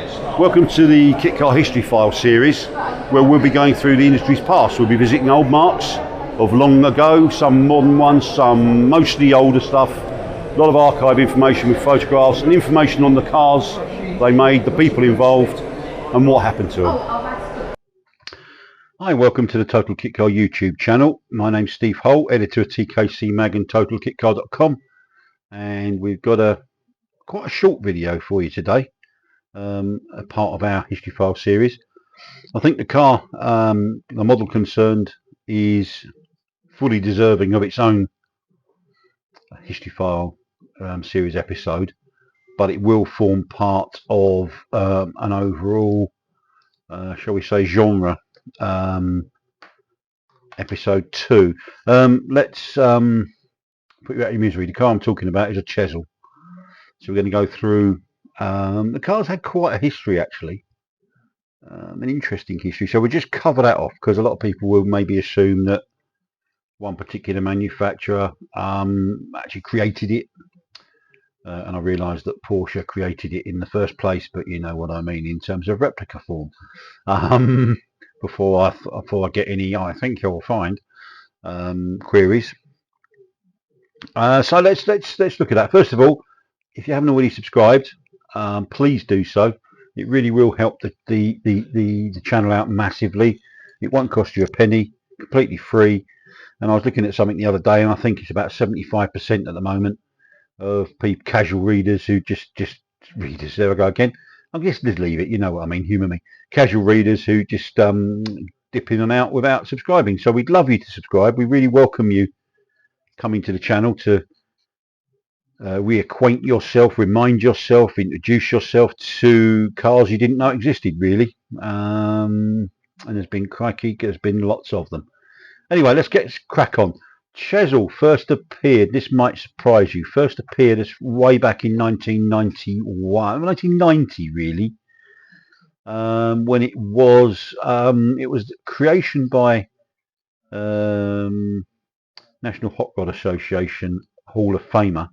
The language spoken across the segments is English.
Welcome to the KitCar History File series, where we'll be going through the industry's past. We'll be visiting old marks of long ago, some modern ones, some mostly older stuff. A lot of archive information with photographs and information on the cars they made, the people involved, and what happened to them. Hi, welcome to the Total KitCar YouTube channel. My name's Steve Holt, editor of TKC MAG and totalkitcar.com, and we've got quite a short video for you today. A part of our history file series. I think the car, the model concerned, is fully deserving of its own history file series episode, but it will form part of an overall, shall we say, genre episode 2. Let's put you out of your misery. The car I'm talking about is a Chesil, so we're going to go through. The car's had quite a history, actually, an interesting history, so we'll just cover that off, because a lot of people will maybe assume that one particular manufacturer actually created it, and I realised that Porsche created it in the first place, but you know what I mean in terms of replica form. Before I get any, I think you'll find queries. So let's look at that. First of all, if you haven't already subscribed, please do so. It really will help the channel out massively. It won't cost you a penny, completely free. And I was looking at something the other day, and I think it's about 75% at the moment of people, casual readers who just readers. There I go again. I guess just leave it. You know what I mean. Humour me. Casual readers who just dip in and out without subscribing. So we'd love you to subscribe. We really welcome you coming to the channel to reacquaint yourself, remind yourself, introduce yourself to cars you didn't know existed, really. And there's been lots of them. Anyway, let's get crack on. Chesil first appeared, this might surprise you, first appeared as way back in 1990 really, when it was creation by National Hot Rod Association Hall of Famer,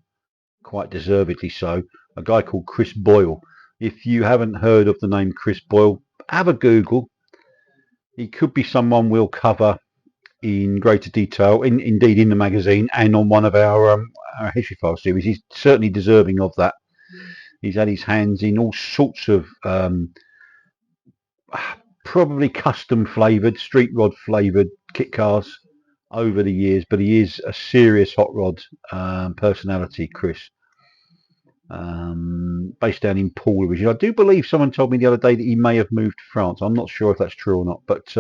quite deservedly so, a guy called Chris Boyle. If you haven't heard of the name Chris Boyle, have a Google. He could be someone we'll cover in greater detail, indeed in the magazine and on one of our history file series. He's certainly deserving of that. He's had his hands in all sorts of probably custom flavoured, street rod flavoured kit cars over the years, but he is a serious hot rod personality, Chris. Based down in Poole originally. I do believe someone told me the other day that he may have moved to France. I'm not sure if that's true or not, but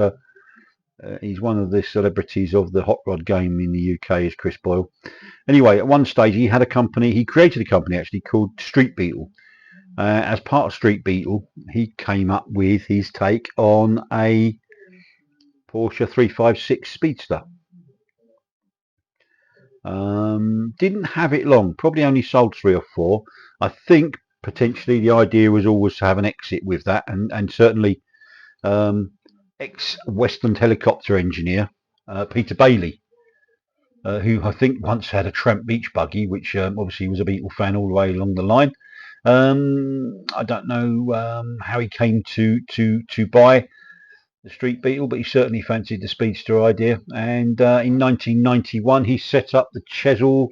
he's one of the celebrities of the hot rod game in the UK, is Chris Boyle. Anyway, at one stage he had a company, he created a company actually called Street Beetle. As part of Street Beetle, he came up with his take on a Porsche 356 Speedster. Didn't have it long, probably only sold 3 or 4. I think potentially the idea was always to have an exit with that, and certainly ex-Westland helicopter engineer Peter Bailey, who I think once had a Tramp Beach buggy, which obviously was a Beetle fan all the way along the line. I don't know how he came to buy the Street Beetle, but he certainly fancied the Speedster idea, and in 1991 he set up the Chesil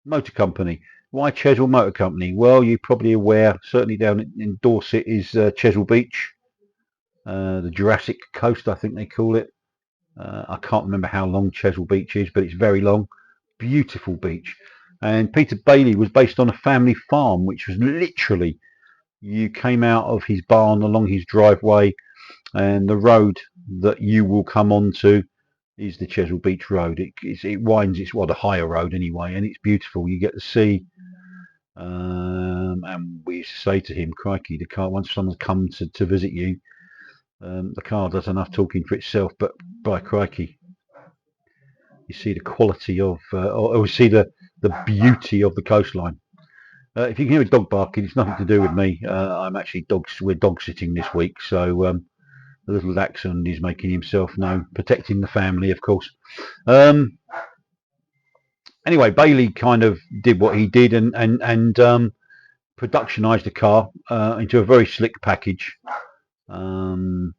Motor Company. Why Chesil Motor Company? Well, you're probably aware, certainly down in Dorset is Chesil Beach, the Jurassic Coast I think they call it. I can't remember how long Chesil Beach is, but it's very long, beautiful beach. And Peter Bailey was based on a family farm, which was literally, you came out of his barn along his driveway, and the road that you will come onto is the Chesil Beach Road. It winds, it's a higher road anyway, and it's beautiful. You get to see, and we used to say to him, crikey, the car, once someone's come to visit you, the car does enough talking for itself, but by crikey, you see the quality of, or see the beauty of the coastline. If you can hear a dog barking, it's nothing to do with me. I'm actually we're dog sitting this week, so the little dachshund is making himself known, protecting the family, of course. Anyway, Bailey kind of did what he did, and productionized the car into a very slick package. You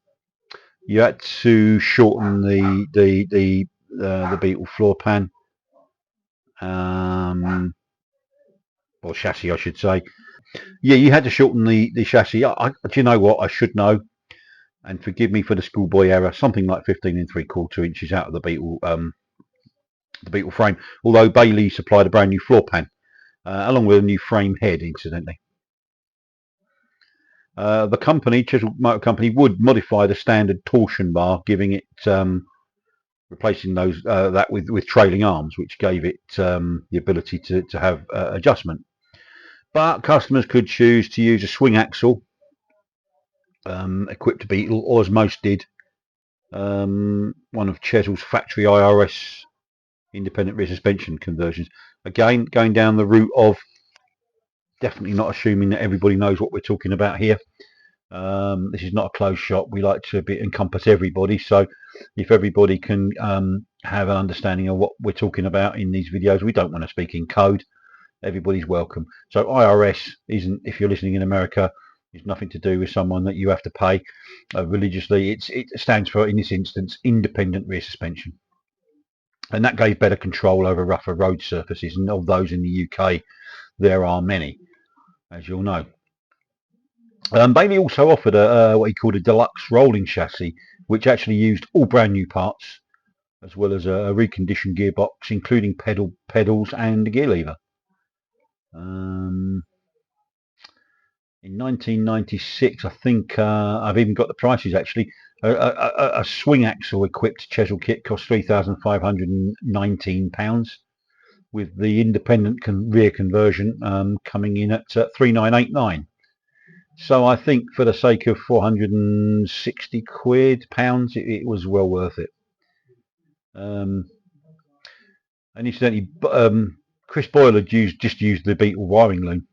had to shorten the Beetle floor pan, or chassis, I should say. Yeah, you had to shorten the chassis. Do you know what? I should know, and forgive me for the schoolboy error. Something like 15 3/4 inches out of the Beetle frame. Although Bailey supplied a brand new floor pan, along with a new frame head, incidentally. The company, Chesil Motor Company, would modify the standard torsion bar, giving it replacing those that with trailing arms, which gave it the ability to have adjustment. But customers could choose to use a swing axle equipped Beetle, or as most did, one of Chesil's factory IRS independent rear suspension conversions. Again, going down the route of definitely not assuming that everybody knows what we're talking about here. This is not a closed shop. We like to encompass everybody, so if everybody can have an understanding of what we're talking about in these videos, we don't want to speak in code. Everybody's welcome. So IRS isn't, if you're listening in America, it's nothing to do with someone that you have to pay religiously. It stands for, in this instance, independent rear suspension, and that gave better control over rougher road surfaces, and of those in the UK there are many, as you'll know. Bailey also offered what he called a deluxe rolling chassis, which actually used all brand new parts, as well as a reconditioned gearbox, including pedals and a gear lever. In 1996, I think I've even got the prices actually. A swing axle equipped Chesil kit cost £3,519, with the independent rear conversion coming in at £3,989. So I think for the sake of 460 pounds, it was well worth it. And incidentally, Chris Boyle had just used the Beetle wiring loom,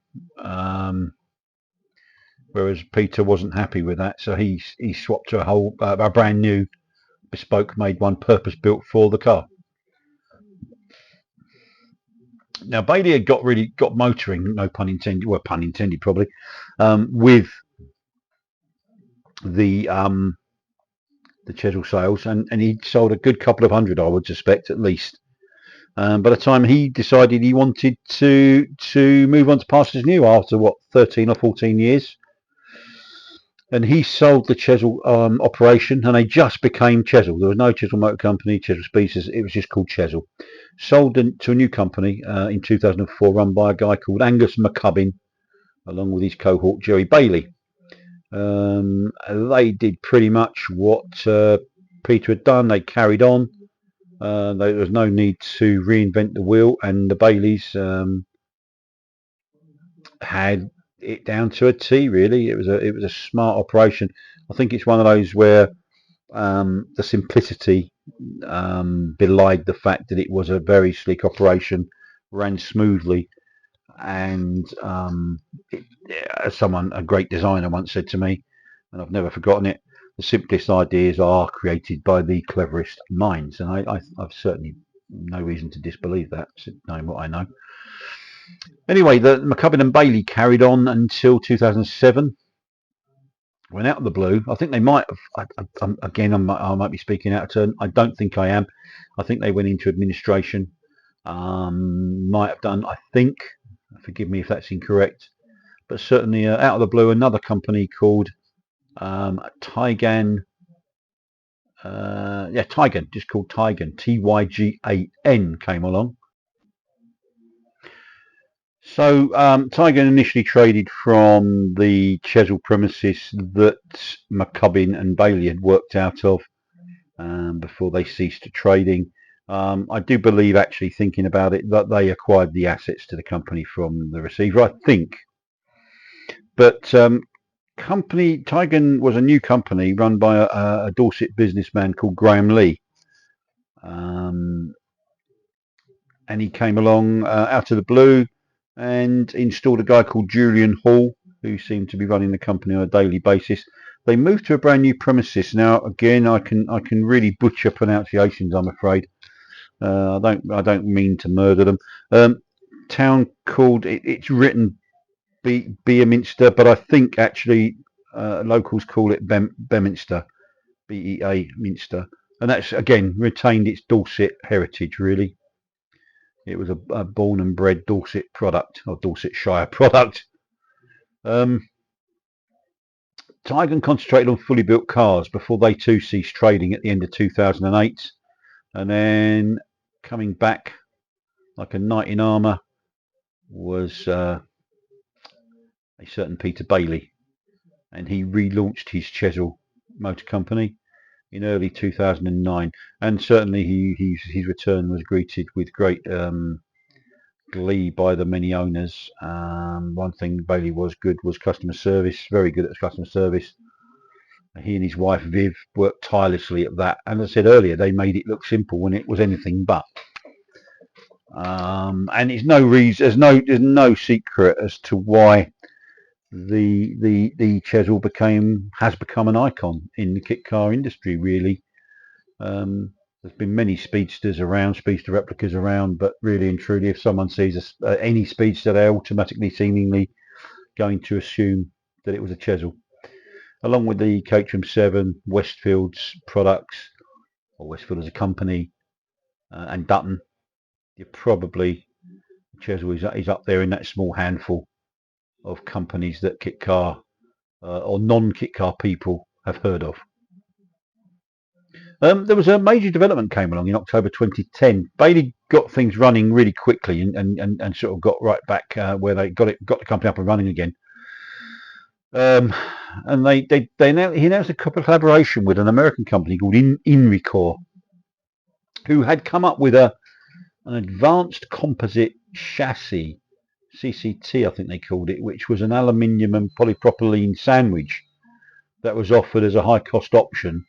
whereas Peter wasn't happy with that, so he swapped to a brand new bespoke made one, purpose built for the car. Now Bailey had got motoring, no pun intended, well, pun intended probably, with the Chesil sales, and he sold a good couple of hundred, I would suspect, at least. By the time he decided he wanted to move on to pastures new after 13 or 14 years, and he sold the Chesil operation, and they just became Chesil. There was no Chesil Motor Company, Chesil Speedsters. It was just called Chesil. Sold to a new company in 2004, run by a guy called Angus McCubbin, along with his cohort Jerry Bailey. They did pretty much what Peter had done. They carried on. There was no need to reinvent the wheel, and the Baileys had it down to a T. Really, it was a smart operation. I think it's one of those where the simplicity belied the fact that it was a very sleek operation, ran smoothly, and as a great designer once said to me, and I've never forgotten it, the simplest ideas are created by the cleverest minds, and I've certainly no reason to disbelieve that, knowing what I know. Anyway, the McCubbin and Bailey carried on until 2007, when out of the blue, I think they might have, again, I might be speaking out of turn, I don't think I am, I think they went into administration, might have done, I think, forgive me if that's incorrect, but certainly out of the blue, another company called Tygan, Tygan, just called Tygan, Tygan came along. So Tygan initially traded from the Chesil premises that McCubbin and Bailey had worked out of before they ceased trading. I do believe, actually thinking about it, that they acquired the assets to the company from the receiver, I think. But Tygan was a new company run by a Dorset businessman called Graham Lee. And he came along out of the blue and installed a guy called Julian Hall, who seemed to be running the company on a daily basis. They moved to a brand new premises. Now, again, I can really butcher pronunciations, I'm afraid. I don't mean to murder them. Town called, it's written Beaminster, but I think actually locals call it Beminster, BEA Minster, and that's again retained its Dorset heritage. Really, it was a born and bred Dorset product or Dorsetshire product. Tigan concentrated on fully built cars before they too ceased trading at the end of 2008, and then coming back like a knight in armour was a certain Peter Bailey, and he relaunched his Chesil Motor Company in early 2009, and certainly his return was greeted with great glee by the many owners. One thing Bailey was good was customer service, very good at customer service. He and his wife Viv worked tirelessly at that, and as I said earlier, they made it look simple when it was anything but. And it's no reason, there's no secret as to why the Chesil has become an icon in the kit car industry. Really, there's been many speedsters around, speedster replicas around, but really and truly, if someone sees any speedster, they're automatically, seemingly, going to assume that it was a Chesil. Along with the Caterham 7, Westfield's products, or Westfield as a company, and Dutton, you're probably Chesil is up there in that small handful of companies that kit car or non-kit car people have heard of. There was a major development came along in October 2010. Bailey got things running really quickly and sort of got right back where they got the company up and running again. And he announced a collaboration with an American company called Incarnations, who had come up with an advanced composite chassis, CCT I think they called it, which was an aluminium and polypropylene sandwich that was offered as a high cost option,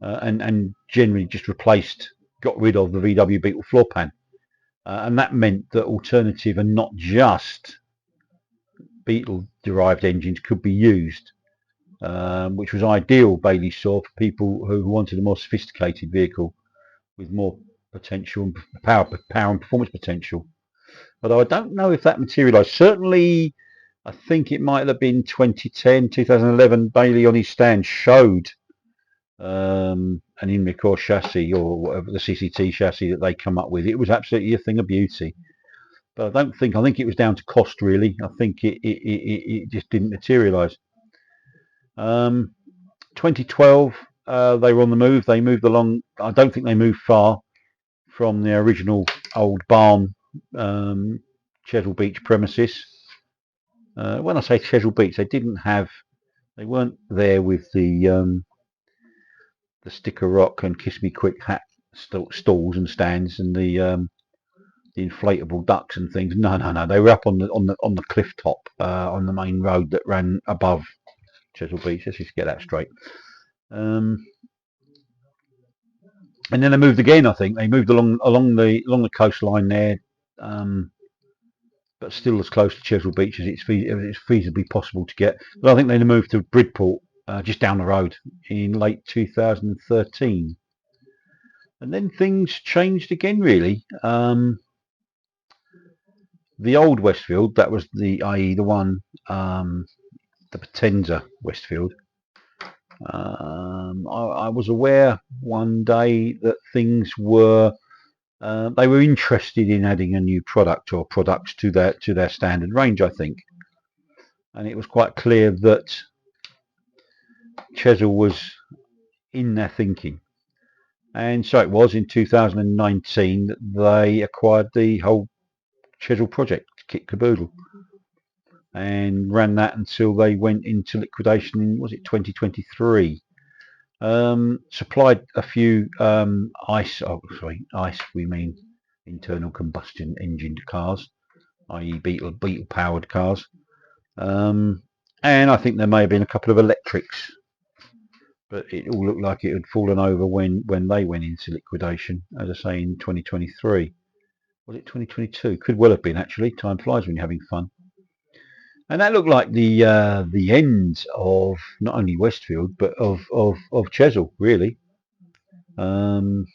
and generally just got rid of the VW Beetle floor pan, and that meant that alternative and not just Beetle derived engines could be used, which was ideal, Bailey saw, for people who wanted a more sophisticated vehicle with more potential and power and performance potential. Although I don't know if that materialised. Certainly, I think it might have been 2010, 2011. Bailey on his stand showed an Incarnations chassis, or whatever, the CCT chassis that they come up with. It was absolutely a thing of beauty. But I think it was down to cost, really. I think it just didn't materialise. 2012, they were on the move. They moved along. I don't think they moved far from the original old barn Chesil Beach premises. When I say Chesil Beach, they weren't there with the sticker rock and kiss me quick hat stalls and stands and the inflatable ducks and things. No. They were up on the cliff top on the main road that ran above Chesil Beach. Let's just get that straight. And then they moved again. I think they moved along the coastline there, but still as close to Chesil Beach as it's feasibly possible to get. But I think they moved to Bridport, just down the road, in late 2013. And then things changed again, really. The old Westfield, that was the Potenza Westfield. I was aware one day that things were they were interested in adding a new product or products to their standard range, I think, and it was quite clear that Chesil was in their thinking, and so it was in 2019 that they acquired the whole Chesil project, kit caboodle, and ran that until they went into liquidation in, was it 2023? Supplied a few ICE, we mean internal combustion engine cars, i.e. Beetle powered cars, and I think there may have been a couple of electrics, but it all looked like it had fallen over when they went into liquidation, as I say, in 2023. Was it 2022? Could well have been, actually. Time flies when you're having fun. And that looked like the end of not only Westfield but of Chesil, really. The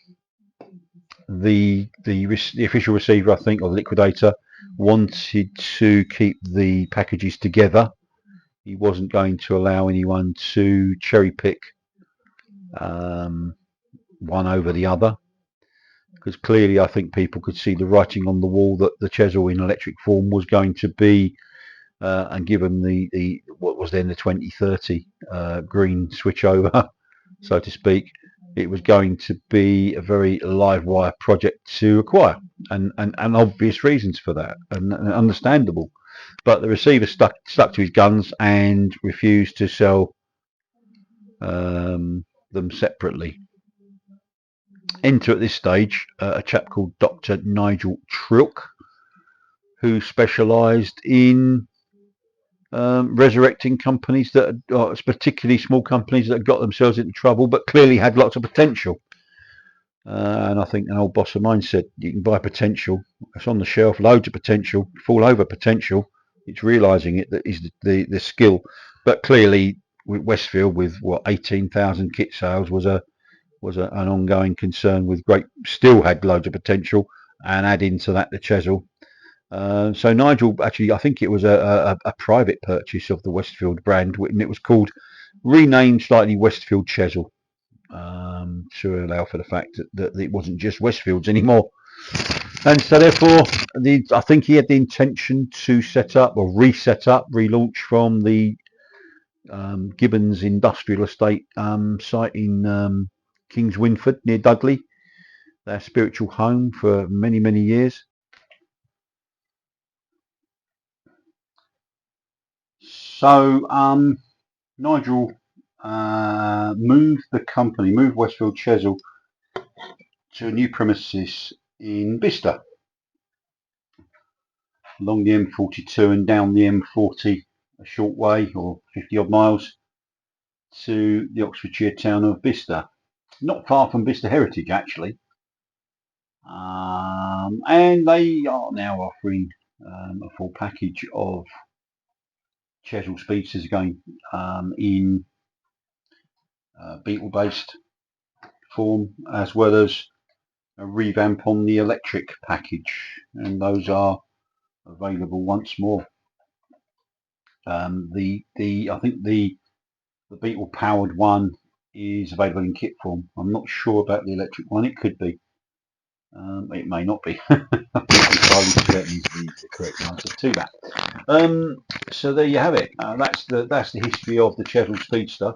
official receiver, I think, or the liquidator, wanted to keep the packages together. He wasn't going to allow anyone to cherry pick one over the other, because clearly I think people could see the writing on the wall that the Chesil in electric form was going to be, and given the what was then the 2030 green switchover, so to speak, it was going to be a very live wire project to acquire, and obvious reasons for that, and understandable. But the receiver stuck to his guns and refused to sell them separately. Enter at this stage a chap called Dr. Nigel Trilk, who specialised in resurrecting companies that are particularly small companies that got themselves into trouble but clearly had lots of potential. And I think an old boss of mine said, you can buy potential, it's on the shelf, loads of potential, fall over potential. It's realising it that is the skill. But clearly Westfield, with what, 18,000 kit sales, was an ongoing concern, with still had loads of potential, and add into that the Chesil. So Nigel, actually, I think it was a private purchase of the Westfield brand, and it was called, renamed slightly, Westfield Chesil, to allow for the fact that it wasn't just Westfields anymore. And so therefore, I think he had the intention to set up or relaunch from the Gibbons Industrial Estate site in Kings Winford near Dudley, their spiritual home for many, many years. So Nigel moved Westfield Chesil to a new premises in Bicester, along the M42 and down the M40 a short way, or 50 odd miles, to the Oxfordshire town of Bicester, not far from Bicester Heritage actually. And they are now offering a full package of CHESIL Speedsters again, in Beetle based form, as well as a revamp on the electric package, and those are available once more. I think the Beetle powered one is available in kit form. I'm not sure about the electric one. It could be. It may not be. I'm not entirely certain is the correct answer to that. So there you have it. That's the history of the Chesil Speedster.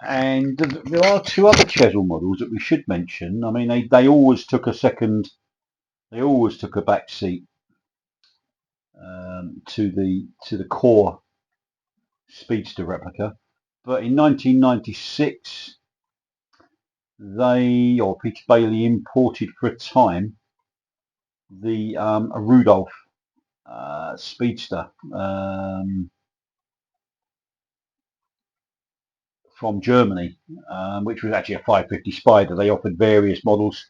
And there are two other Chesil models that we should mention. I mean, they always took a second. They always took a back seat to the core Speedster replica. But in 1996, Peter Bailey imported for a time the a Rudolph Speedster from Germany, which was actually a 550 Spider. They offered various models.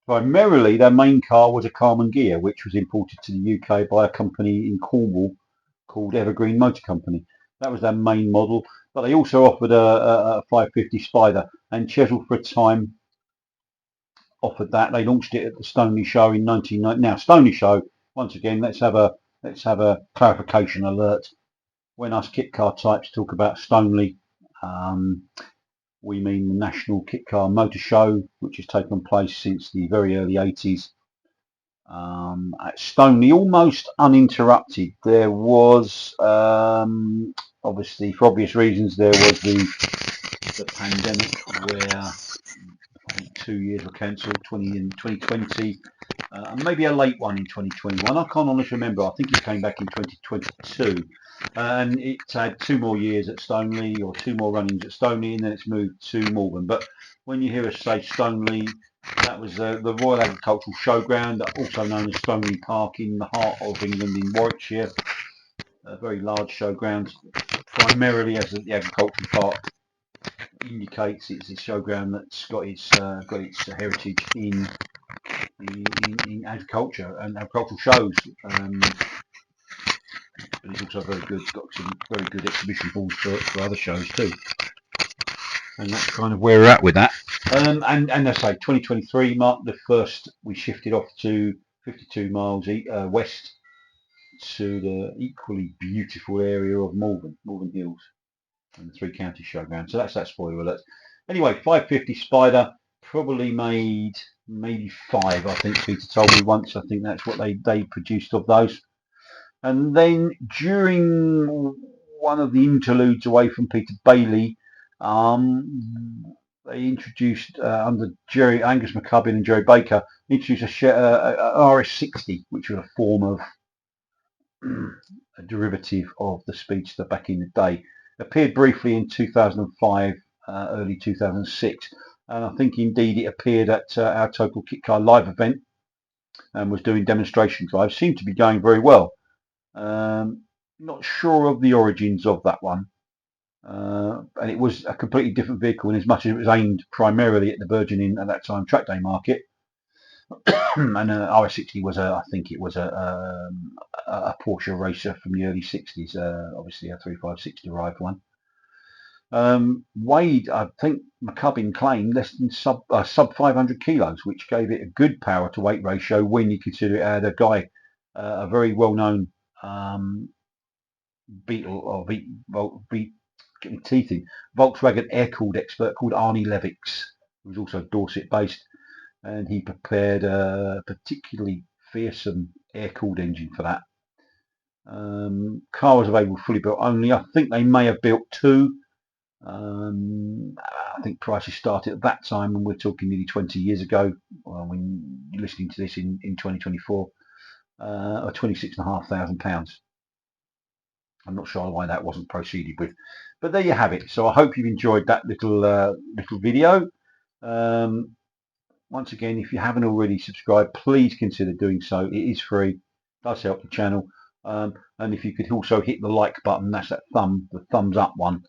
Primarily, their main car was a Carman Ghia, which was imported to the UK by a company in Cornwall called Evergreen Motor Company. That was their main model, but they also offered a 550 Spider, and Chesil for a time offered that. They launched it at the Stoneleigh show in 1990. Now, Stoneleigh show, once again, let's have a clarification alert. When us kitcar types talk about Stoneleigh, we mean the National Kitcar Motor Show, which has taken place since the very early 80s at Stoneleigh, almost uninterrupted. There was, obviously, for obvious reasons, there was the pandemic, where I think 2 years were cancelled, 2020, and maybe a late one in 2021. I can't honestly remember. I think it came back in 2022. And it had 2 more years at Stoneleigh, or 2 more runnings at Stoneleigh, and then it's moved to Malvern. But when you hear us say Stoneleigh, that was the Royal Agricultural Showground, also known as Stoneleigh Park, in the heart of England in Warwickshire. A very large showground, primarily, as the agricultural park indicates, it's a showground that's got its heritage in agriculture and agricultural shows. But it's also got some very good exhibition halls for other shows too. And that's kind of where we're at with that. And I say 2023 marked the first we shifted off to 52 miles west to the equally beautiful area of Malvern Hills and the Three Counties Showground. So that's that spoiler alert. Anyway, 550 Spider, probably made maybe 5, I think Peter told me once. I think that's what they produced of those. And then during one of the interludes away from Peter Bailey, they introduced under Angus McCubbin and Jerry Baker, introduced a RS60, which was a form of a derivative of the Speedster back in the day. Appeared briefly in 2005, early 2006, and I think indeed it appeared at our Total Kit Car live event and was doing demonstration drives. Seemed to be going very well. Not sure of the origins of that one. And it was a completely different vehicle in as much as it was aimed primarily at the burgeoning at that time track day market. And RS60 was I think it was a Porsche racer from the early 60s, obviously a 356 derived one. Weighed, I think McCubbin claimed, less than sub 500 kilos, which gave it a good power to weight ratio when you consider it had a guy, a very well known Beetle or getting teeth in, Volkswagen air-cooled expert called Arnie Levix, who was also Dorset based, and he prepared a particularly fearsome air-cooled engine for that. Car was available fully built only. I think they may have built 2. I think prices started at that time, and we're talking nearly 20 years ago, when you're listening to this in 2024, of £26,500. I'm not sure why that wasn't proceeded with, but there you have it. So I hope you've enjoyed that little video. Once again, if you haven't already subscribed, please consider doing so. It is free, it does help the channel, and if you could also hit the like button, that's the thumbs up one.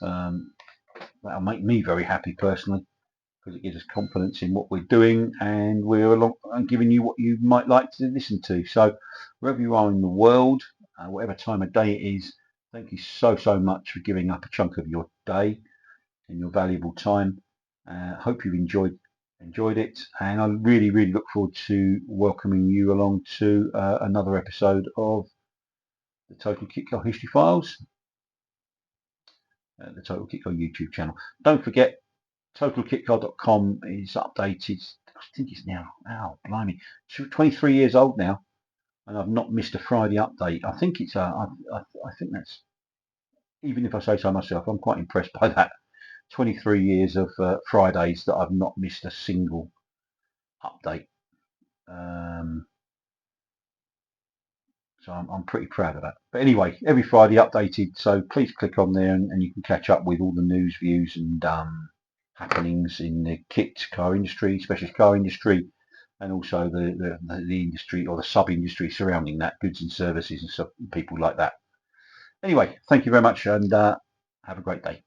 That'll make me very happy personally, because it gives us confidence in what we're doing, and we're giving you what you might like to listen to. So wherever you are in the world, whatever time of day it is, thank you so much for giving up a chunk of your day and your valuable time. Hope you've enjoyed it, and I really look forward to welcoming you along to another episode of the Total Kit Car History Files, the Total Kit Car YouTube channel. Don't forget, totalkitcar.com is updated. I think it's now, blimey, 23 years old now, and I've not missed a Friday update. I think it's I think that's, even if I say so myself, I'm quite impressed by that. 23 years of Fridays that I've not missed a single update. So I'm pretty proud of that. But anyway, every Friday updated, so please click on there and you can catch up with all the news, views and happenings in the kit car industry, specialist car industry, and also the industry or the sub-industry surrounding that, goods and services and stuff, people like that. Anyway, thank you very much, and have a great day.